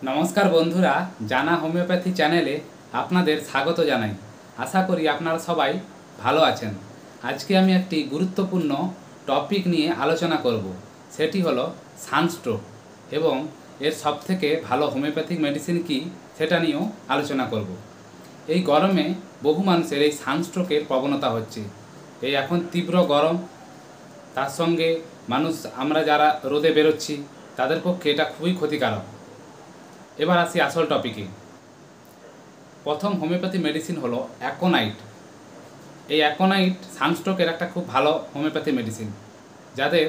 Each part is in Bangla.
নমস্কার বন্ধুরা, জানা হোমিওপ্যাথি চ্যানেলে আপনাদের স্বাগত জানাই। আশা করি আপনারা সবাই ভালো আছেন। আজকে আমি একটি গুরুত্বপূর্ণ টপিক নিয়ে আলোচনা করব। সেটি হলো সানস্ট্রোক এবং এর সবথেকে ভালো হোমিওপ্যাথিক মেডিসিন কী সেটা নিয়েও আলোচনা করব। এই গরমে বহু মানুষের এই সানস্ট্রোকের প্রবণতা হচ্ছে। এই এখন তীব্র গরম, তার সঙ্গে আমরা যারা রোদে বেরোচ্ছি তাদের পক্ষে এটা খুবই ক্ষতিকারক। এবার আসি আসল টপিকে। প্রথম হোমিওপ্যাথি মেডিসিন হলো অ্যাকোনাইট। এই অ্যাকোনাইট সানস্ট্রোকের একটা খুব ভালো হোমিওপ্যাথি মেডিসিন। যাদের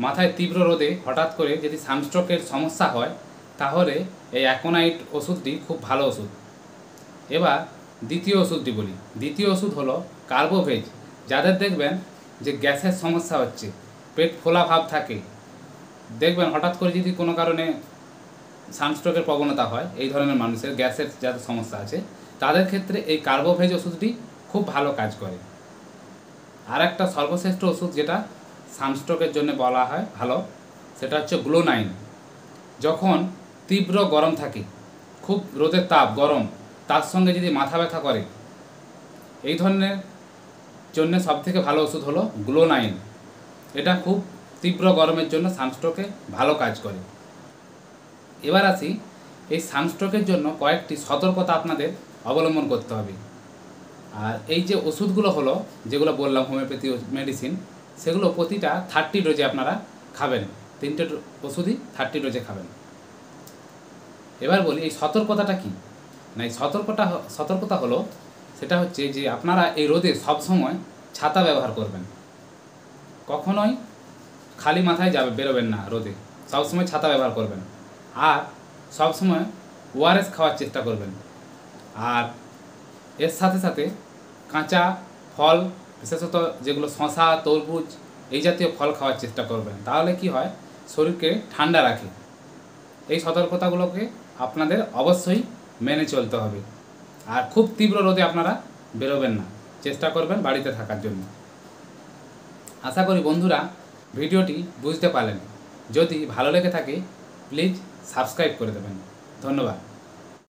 মাথায় তীব্র রোদে হঠাৎ করে যদি সানস্ট্রোকের সমস্যা হয় তাহলে এই অ্যাকোনাইট ওষুধটি খুব ভালো ওষুধ। এবার দ্বিতীয় ওষুধটি বলি। দ্বিতীয় ওষুধ হলো কার্বোভেজ। যাদের দেখবেন যে গ্যাসের সমস্যা হচ্ছে, পেট ফোলা ভাব থাকে, দেখবেন হঠাৎ করে যদি কোনো কারণে সানস্ট্রোকের প্রবণতা হয়, এই ধরনের মানুষের গ্যাসের যাদের সমস্যা আছে তাদের ক্ষেত্রে এই কার্বোভেজ ওষুধটি খুব ভালো কাজ করে। আর একটা সর্বশ্রেষ্ঠ ওষুধ যেটা সানস্ট্রোকের জন্য বলা হয় ভালো, সেটা হচ্ছে গ্লোনাইন। যখন তীব্র গরম থাকে, খুব রোদের তাপ গরম, তার সঙ্গে যদি মাথা ব্যথা করে, এই ধরনের জন্য সবথেকে ভালো ওষুধ হলো গ্লোনাইন। এটা খুব তীব্র গরমের জন্য সানস্ট্রোকে ভালো কাজ করে। এবার আসি এই সানস্ট্রোকের জন্য কয়েকটি সতর্কতা আপনাদের অবলম্বন করতে হবে। আর এই যে ওষুধগুলো হলো, যেগুলো বললাম হোমিওপ্যাথি মেডিসিন, সেগুলো প্রতিটা 30 ডোজে আপনারা খাবেন। 3টে ওষুধই 30 ডোজে খাবেন। এবার বলি এই সতর্কতাটা কি না। এই সতর্কতা হলো সেটা হচ্ছে যে আপনারা এই রোদে সবসময় ছাতা ব্যবহার করবেন। কখনোই খালি মাথায় বেরোবেন না রোদে, সবসময় ছাতা ব্যবহার করবেন। আর সবসময় ওআরএস খাওয়ার চেষ্টা করবেন। আর এর সাথে সাথে কাঁচা ফল, বিশেষত যেগুলো শশা, তরমুজ, এই জাতীয় ফল খাওয়ার চেষ্টা করবেন। তাহলে কি হয়, শরীরকে ঠান্ডা রাখে। এই সতর্কতাগুলোকে আপনাদের অবশ্যই মেনে চলতে হবে। আর খুব তীব্র রোদে আপনারা বেরোবেন না, চেষ্টা করবেন বাড়িতে থাকার জন্য। আশা করি বন্ধুরা ভিডিওটি বুঝতে পারলেন। যদি ভালো লেগে থাকে প্লিজ সাবস্ক্রাইব করে দেবেন। ধন্যবাদ।